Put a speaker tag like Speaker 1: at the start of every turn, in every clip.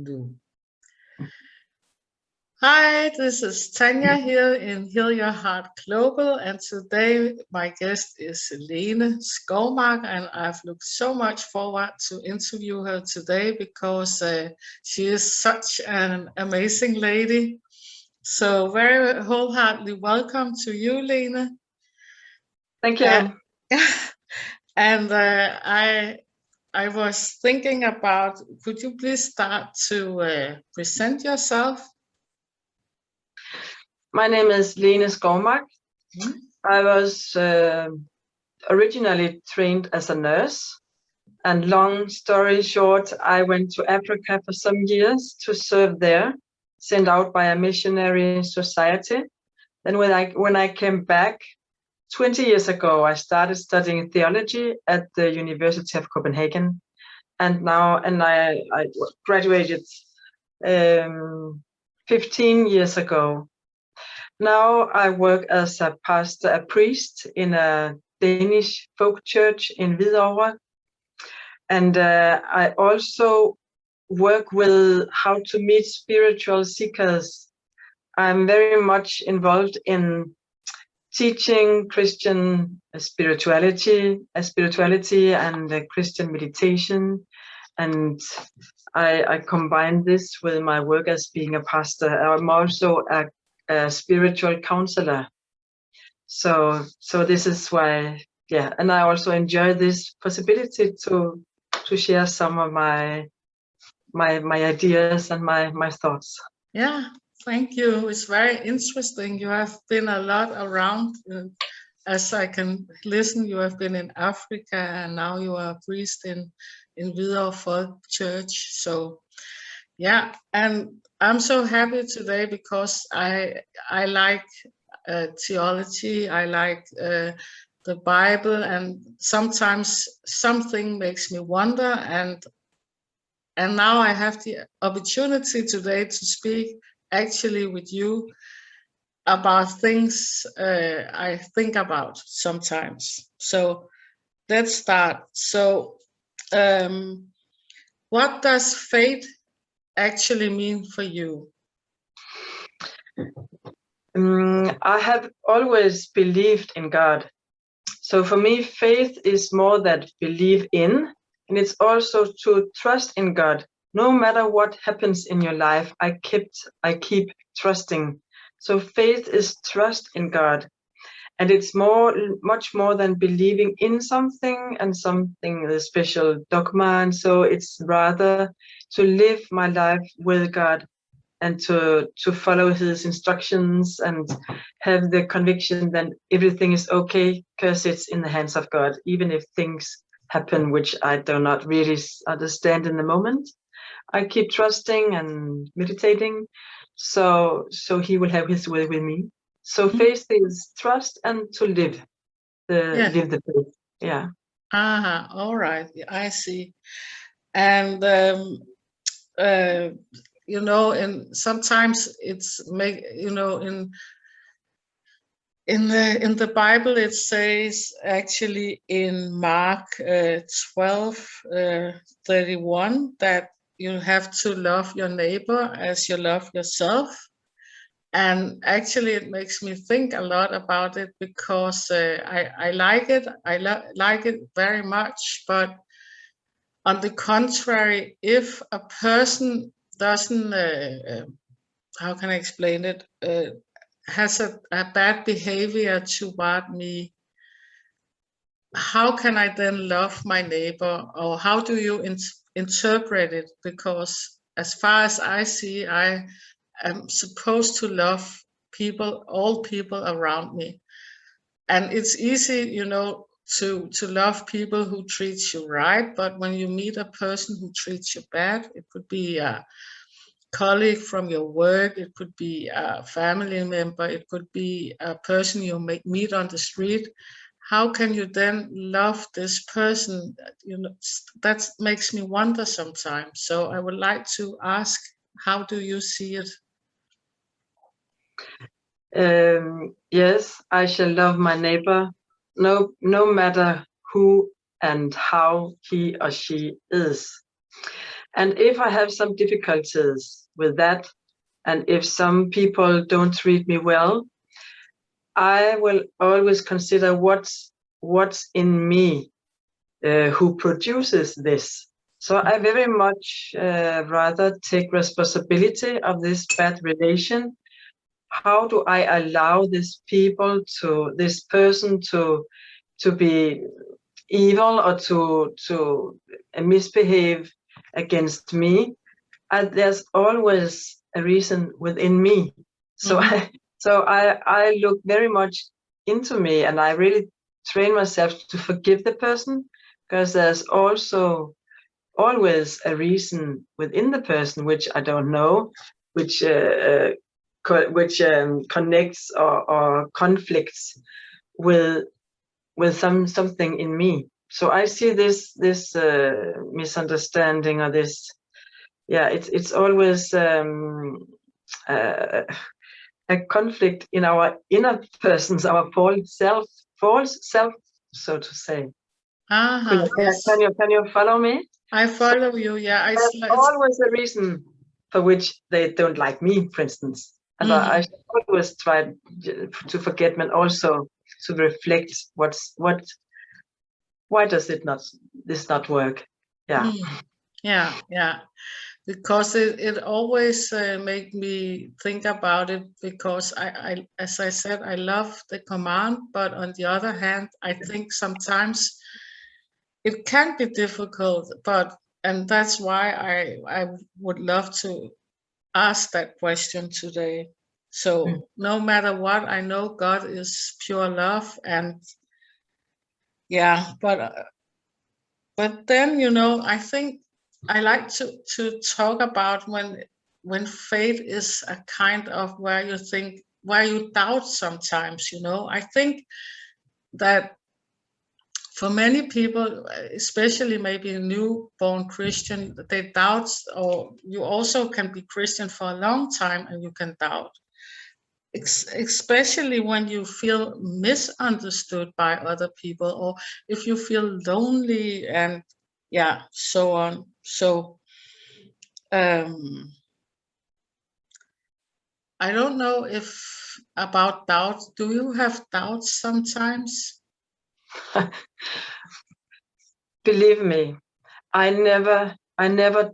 Speaker 1: Do. Hi, this is Tanja here in Heal Your Heart Global, and today my guest is Lene Skovmark, and I've looked so much forward to interview her today because she is such an amazing lady. So very wholeheartedly welcome to you, Lene.
Speaker 2: Thank you.
Speaker 1: And I was thinking about, could you please start to present yourself?
Speaker 2: My name is Lene Skovmark. I was originally trained as a nurse, and long story short, I went to Africa for some years to serve there, sent out by a missionary society. Then when I came back 20 years ago, I started studying theology at the University of Copehagen, and I graduated 15 years ago. Now I work as a pastor, a priest in a Danish folk church in Hvidovre. And I also work with how to meet spiritual seekers. I'm very much involved in teaching Christian spirituality and Christian meditation. And I combine this with my work as being a pastor. I'm also a spiritual counselor. So this is why, yeah, and I also enjoy this possibility to share some of my ideas and my thoughts.
Speaker 1: Yeah, thank you. It's very interesting. You have been a lot around. As I can listen, you have been in Africa, and now you are a priest in Hvidovre Church. So yeah, and I'm so happy today because I like theology. I like the Bible, and sometimes something makes me wonder, and now I have the opportunity today to speak actually with you about things I think about sometimes. So let's start. So what does faith actually mean for you?
Speaker 2: I have always believed in God. So for me, faith is more than believe in, and it's also to trust in God. No matter what happens in your life, I keep trusting. So faith is trust in God, and it's much more than believing in something and something a special dogma. And so it's rather to live my life with God and to follow his instructions and have the conviction that everything is okay because it's in the hands of God, even if things happen which I do not really understand in the moment. I keep trusting and meditating, so he will have his way with me. So faith is trust and to live the faith. Yeah.
Speaker 1: All right, I see. And you know, and sometimes it's in the Bible it says actually in Mark 12:31 that you have to love your neighbor as you love yourself. And actually it makes me think a lot about it because I like it. I like it very much, but on the contrary, if a person doesn't, how can I explain it, has a bad behavior toward me, how can I then love my neighbor, or how do you interpret it? Because as far as I see, I am supposed to love people, all people around me. And it's easy, you know, to love people who treat you right, but when you meet a person who treats you bad, it could be a colleague from your work, it could be a family member, it could be a person you meet on the street. How can you then love this person? You know, that makes me wonder sometimes. So I would like to ask, how do you see it?
Speaker 2: Yes, I shall love my neighbor, no matter who and how he or she is. And if I have some difficulties with that, and if some people don't treat me well, I will always consider what's in me, who produces this. So I very much rather take responsibility of this bad relation. How do I allow this person to be evil or to misbehave against me? And there's always a reason within me. So I look very much into me, and I really train myself to forgive the person, because there's also always a reason within the person which I don't know, which connects or conflicts with something in me. So I see this misunderstanding, or this, it's always a conflict in our inner persons, our false self, so to say.
Speaker 1: Yes.
Speaker 2: Can you follow me?
Speaker 1: I follow you. Yeah,
Speaker 2: There's always a reason for which they don't like me, for instance. And I always try to forget, and also to reflect why does this not work? Yeah.
Speaker 1: Yeah. Because it always make me think about it, because I, as I said, I love the command, but on the other hand, I think sometimes it can be difficult, and that's why I would love to ask that question today. So no matter what, I know God is pure love, and yeah, but then, I think I like to talk about when faith is a kind of where you doubt sometimes. I think that for many people, especially maybe a newborn Christian, they doubt, or you also can be Christian for a long time and you can doubt. Especially when you feel misunderstood by other people, or if you feel lonely, and so on. So I don't know if about doubt. Do you have doubts sometimes?
Speaker 2: Believe me, I never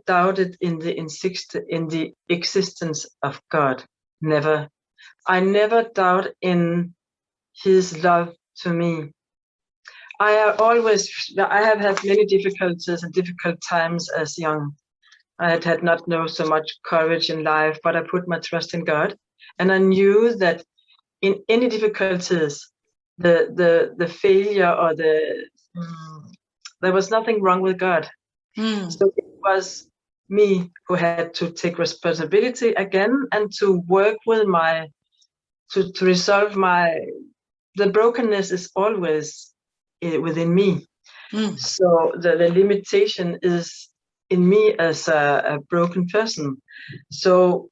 Speaker 2: doubted in the existence of God. Never. I never doubt in His love to me. I have had many difficulties and difficult times as young. I had not known so much courage in life, but I put my trust in God, and I knew that in any difficulties, the failure or there was nothing wrong with God. So it was me who had to take responsibility again, and to work with to resolve the brokenness is always within me. So the limitation is in me as a broken person. So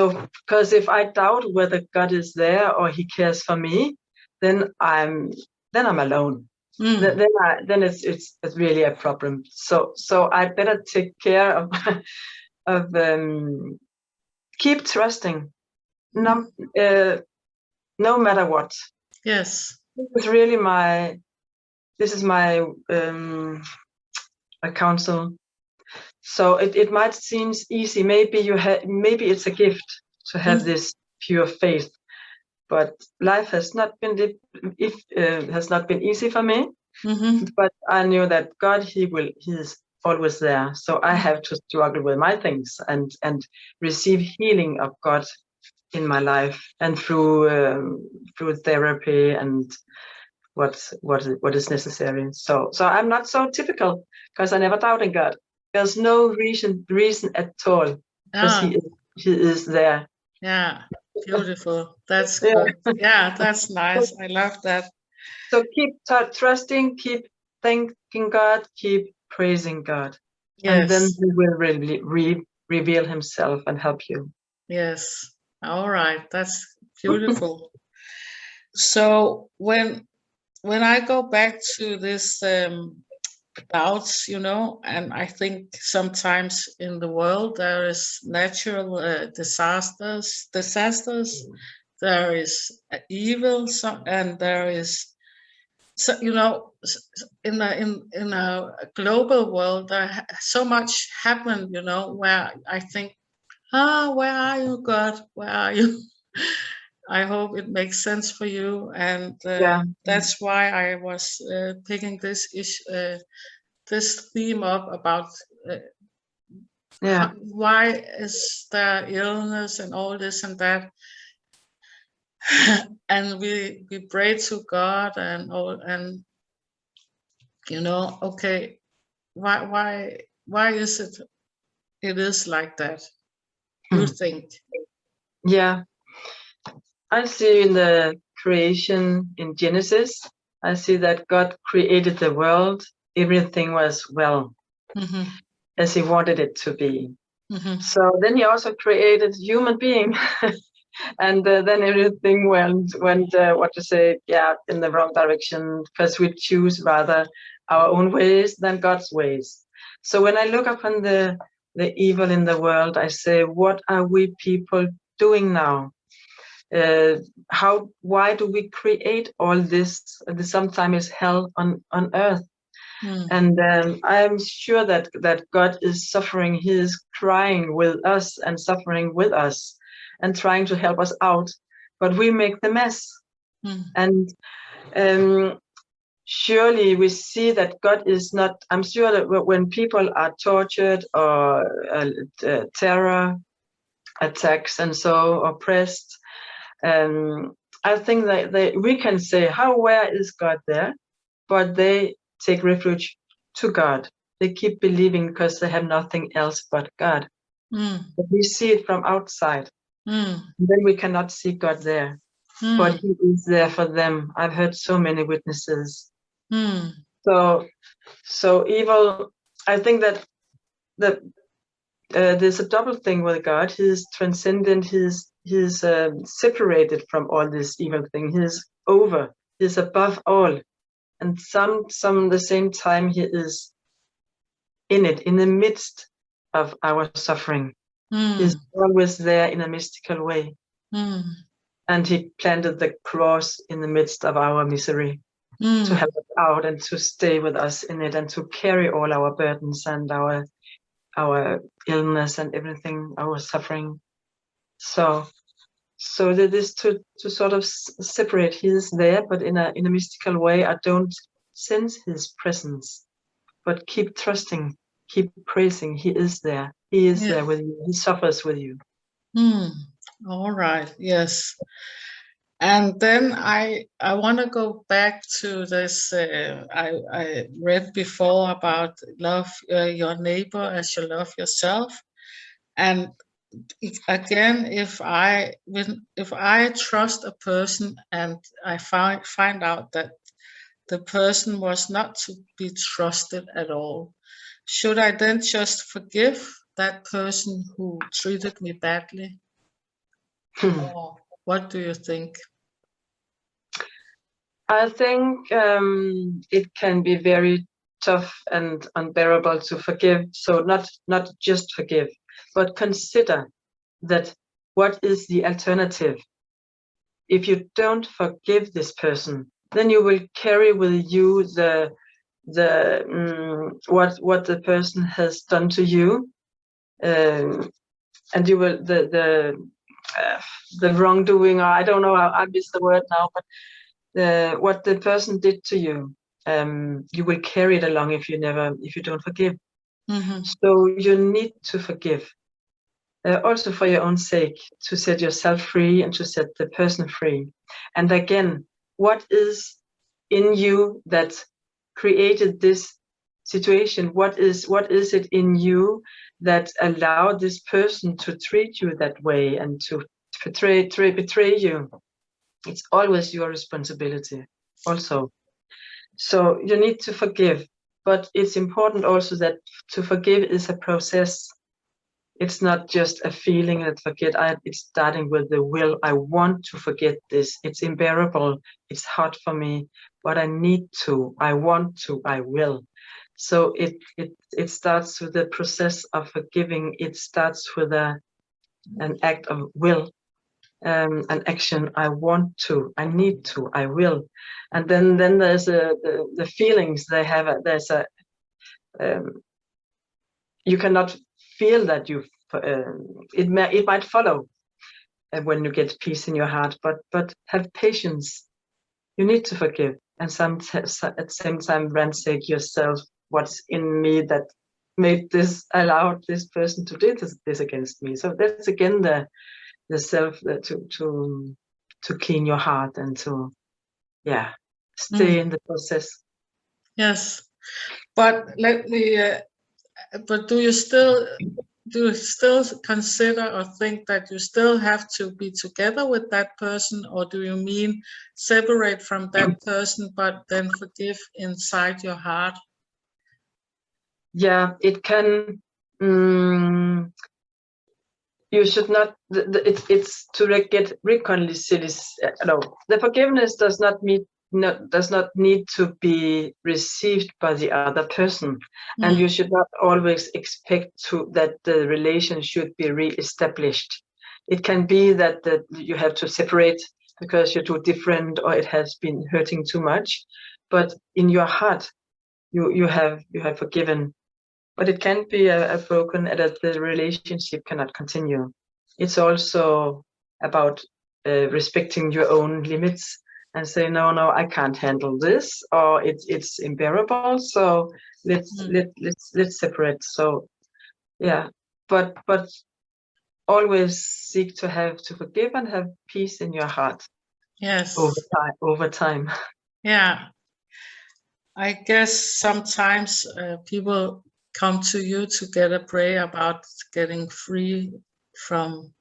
Speaker 2: because if I doubt whether God is there or He cares for me, then I'm alone. Then it's really a problem. So I better take care of keep trusting, no matter what.
Speaker 1: Yes.
Speaker 2: This is my a counsel. So it might seem easy. Maybe it's a gift to have this pure faith, but life has not been easy for me. But I knew that God, He is always there. So I have to struggle with my things and receive healing of God in my life, and through therapy and what is necessary. So I'm not so typical, because I never doubt in God. There's no reason at all, because He is there.
Speaker 1: Yeah, beautiful. That's good. Yeah, that's nice. I love that.
Speaker 2: So keep trusting, keep thanking God, keep praising God.
Speaker 1: Yes.
Speaker 2: And then He will really reveal Himself and help you.
Speaker 1: Yes. All right. That's beautiful. So when I go back to this doubts, you know, and I think sometimes in the world there is natural disasters, there is evil, and there is, so, you know, in a global world, so much happened, you know, where I think, where are you, God? Where are you? I hope it makes sense for you, and
Speaker 2: Yeah.
Speaker 1: that's why I was picking this theme up about
Speaker 2: Yeah.
Speaker 1: why is there illness and all this and that, and we pray to God and all, and you know, okay, why is it is like that? You think?
Speaker 2: Yeah. I see in the creation in Genesis, I see that God created the world. Everything was well, as he wanted it to be. So then he also created human being. And then everything went in the wrong direction, because we choose rather our own ways than God's ways. So when I look upon the evil in the world, I say, what are we people doing now? Why do we create all this? Sometimes is hell on earth. And I'm sure that God is suffering. He is crying with us and suffering with us and trying to help us out, but we make the mess. And surely we see that God is not. I'm sure that when people are tortured or terror attacks and so oppressed, I think that we can say, where is God there? But they take refuge to God. They keep believing because they have nothing else but God. But we see it from outside. Then we cannot see God there. But he is there for them. I've heard so many witnesses. So evil, I think that there's a double thing with God. He's transcendent. He's separated from all this evil thing. He's over. He's above all. And the same time, he is in it, in the midst of our suffering. He's always there in a mystical way. And he planted the cross in the midst of our misery to help us out and to stay with us in it and to carry all our burdens and our illness and everything, our suffering. So that is to sort of separate. He is there, but in a mystical way. I don't sense his presence, but keep trusting, keep praising. He is there. He is there with you. He suffers with you.
Speaker 1: All right. Yes. And then I want to go back to this. I read before about love your neighbor as you love yourself. And again, if I trust a person and I find out that the person was not to be trusted at all, should I then just forgive that person who treated me badly? Or what do you think?
Speaker 2: I think it can be very tough and unbearable to forgive. So not just forgive, but consider that what is the alternative? If you don't forgive this person, then you will carry with you what the person has done to you, and you will the wrongdoing, or I don't know, I miss the word now, but what the person did to you, you will carry it along if you don't forgive. So you need to forgive, also for your own sake, to set yourself free and to set the person free. And again, what is in you that created this situation? What is it in you that allowed this person to treat you that way and to betray you? It's always your responsibility also. So you need to forgive, but it's important also that to forgive is a process. It's not just a feeling that forget. It's starting with the will. I want to forget this. It's unbearable. It's hard for me, but I need to. I want to. I will. So it starts with the process of forgiving. It starts with an act of will, an action. I want to, I need to, I will. And then there's the feelings they have. There's a you cannot feel that you. It might follow when you get peace in your heart, but have patience. You need to forgive, and at the same time ransack yourself. What's in me that allowed this person to do this against me? So that's again the self to clean your heart and to stay in the process.
Speaker 1: Yes, but let me. But do you still consider or think that you still have to be together with that person, or do you mean separate from that person but then forgive inside your heart?
Speaker 2: Yeah, it can. You should not. It's to get reconciliation. No, the forgiveness does not need to be received by the other person, and you should not always expect that the relation should be re-established. It can be that you have to separate because you're too different, or it has been hurting too much. But in your heart, you have forgiven. But it can be a broken, that the relationship cannot continue. It's also about respecting your own limits and say, no, I can't handle this, or it's unbearable. So let's separate. So yeah, but always seek to forgive and have peace in your heart.
Speaker 1: Yes.
Speaker 2: Over time.
Speaker 1: Yeah. I guess sometimes people come to you to get a prayer about getting free from,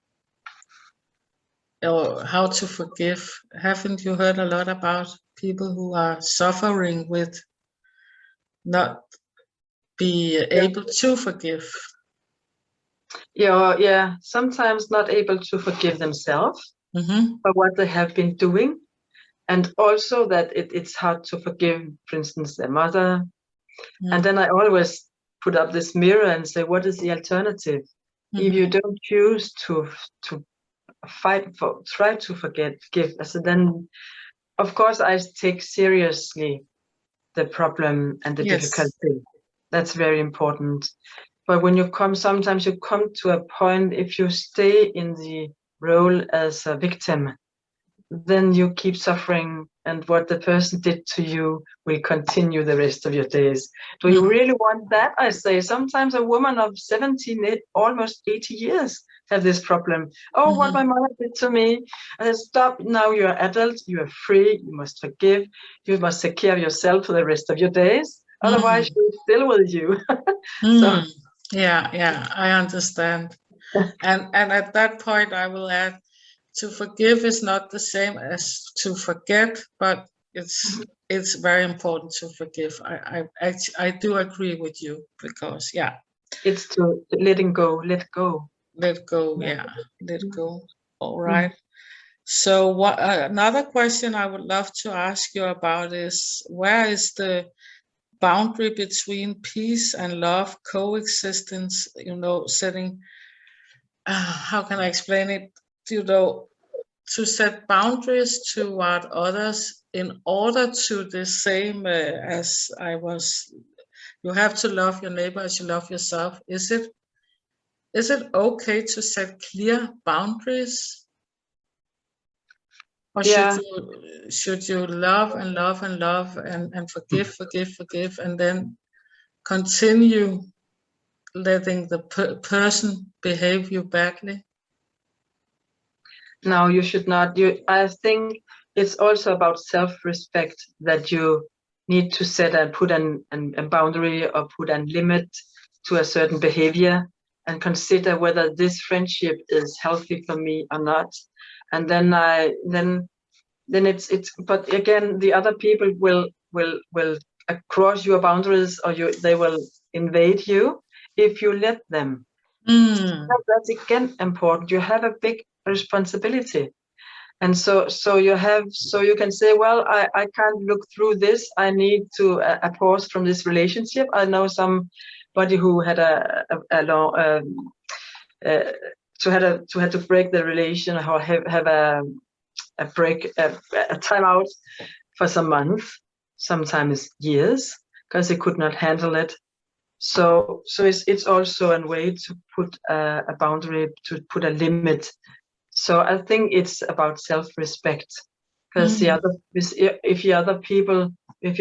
Speaker 1: or how to forgive. Haven't you heard a lot about people who are suffering with not be able to forgive?
Speaker 2: Yeah, sometimes not able to forgive themselves for what they have been doing, and also that it's hard to forgive, for instance, their mother. And then I always put up this mirror and say, what is the alternative? If you don't choose to try to forgive. So then, of course, I take seriously the problem and the difficulty. That's very important. But when sometimes you come to a point, if you stay in the role as a victim, then you keep suffering, and what the person did to you will continue the rest of your days. Do you really want that? I say sometimes a woman of 70, almost 80 years have this problem. Oh, what my mother did to me. I said, stop, now you're adult, you are free, you must forgive, you must take care of yourself for the rest of your days. Otherwise, she's still with you. So
Speaker 1: yeah, I understand. And at that point, I will add, to forgive is not the same as to forget, but it's very important to forgive. I do agree with you, because
Speaker 2: it's to let go.
Speaker 1: Let go, let go. All right. So another question I would love to ask you about is, where is the boundary between peace and love coexistence? Setting, how can I explain it? To set boundaries toward others in order to the same as you have to love your neighbor as you love yourself. Is it okay to set clear boundaries? Or should you love and love and love and forgive, and then continue letting the person behave you badly?
Speaker 2: No, you should not. I think it's also about self-respect, that you need to set and put a boundary or put a limit to a certain behavior, and consider whether this friendship is healthy for me or not. And then it's but again, the other people will cross your boundaries, or they will invade you if you let them. That's again important. You have a big responsibility, And so you can say, well, I can't look through this. I need to a pause from this relationship. I know somebody who had a long had to break the relation, or have a break, a time out for some months, sometimes years, because they could not handle it. So it's also a way to put a boundary, to put a limit. So I think it's about self-respect, because if the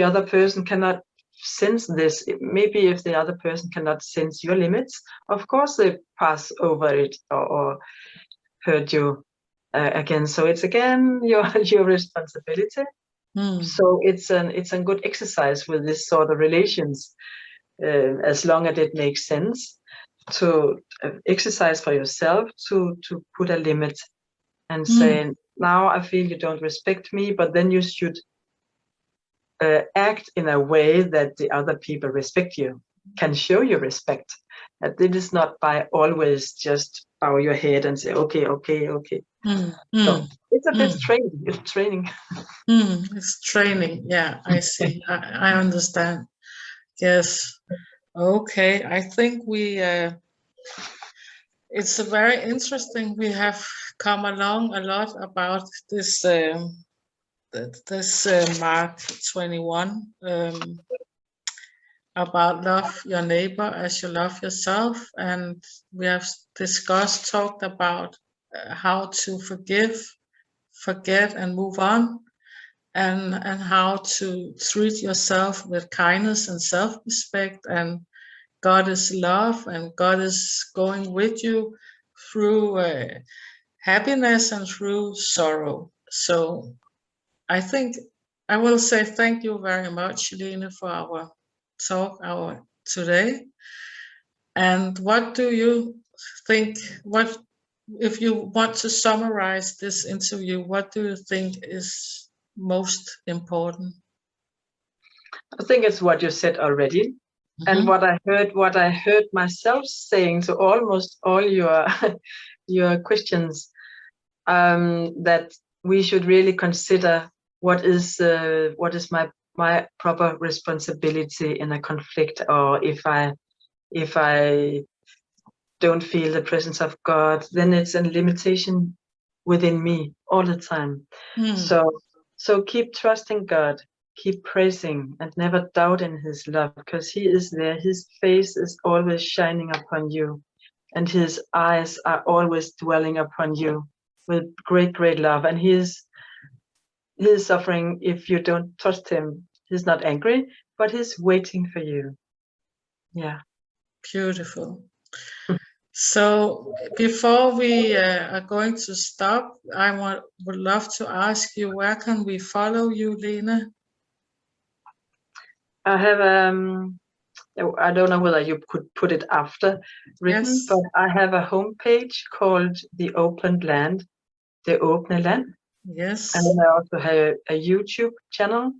Speaker 2: other person cannot sense this, maybe if the other person cannot sense your limits, of course they pass over it or hurt you again. So it's again your responsibility. So it's a good exercise with this sort of relations, as long as it makes sense, to exercise for yourself to put a limit and say, now I feel you don't respect me, but then you should act in a way that the other people respect you, can show you respect. That it is not by always just bow your head and say, okay. So it's a bit training. It's training.
Speaker 1: It's training. Yeah, I see. I understand. Yes. Okay. I think it's very interesting. We have come along a lot about this Mark 21, about love your neighbor as you love yourself, and we have talked about how to forgive, forget, and move on, and how to treat yourself with kindness and self-respect. And God is love, and God is going with you through happiness and through sorrow. So I think I will say thank you very much, Lene, for our talk today. And what do you think? What, if you want to summarize this interview, what do you think is most important?
Speaker 2: I think it's what you said already. And what I heard myself saying to almost all your your questions, that we should really consider what is my proper responsibility in a conflict, or if I don't feel the presence of God, then it's a limitation within me all the time. So keep trusting God, keep praising, and never doubt in his love, because he is there. His face is always shining upon you, and his eyes are always dwelling upon you with great love. And he is suffering if you don't trust him. He's not angry, but he's waiting for you. Yeah.
Speaker 1: Beautiful. So before we are going to stop, I would love to ask you, where can we follow you, Lene?
Speaker 2: I have I don't know whether you could put it after written,
Speaker 1: Yes.
Speaker 2: but I have a homepage called The Open Land, The Open Land.
Speaker 1: Yes.
Speaker 2: And then I also have a YouTube channel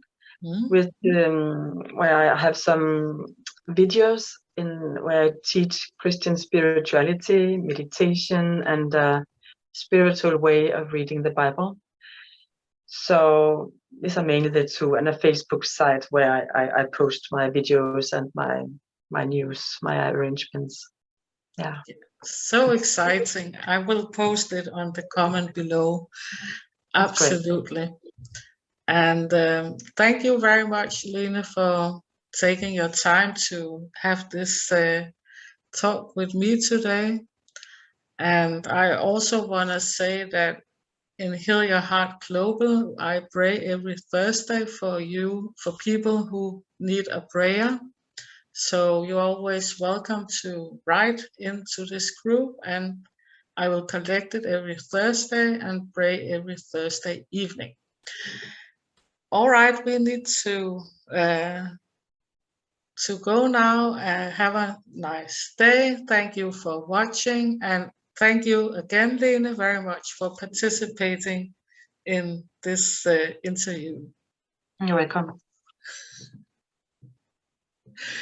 Speaker 2: with where I have some videos where I teach Christian spirituality, meditation, and spiritual way of reading the Bible. So these are mainly the two, and a Facebook site where I post my videos and my news, my arrangements. Yeah.
Speaker 1: So exciting. I will post it on the comment below. Absolutely. And thank you very much, Lene, for taking your time to have this talk with me today. And I also want to say that in Heal Your Heart Global, I pray every Thursday for people who need a prayer. So you're always welcome to write into this group, and I will collect it every Thursday and pray every Thursday evening. All right, we need to go now. Have a nice day. Thank you for watching, and thank you again, Lene, very much for participating in this interview.
Speaker 2: You're welcome.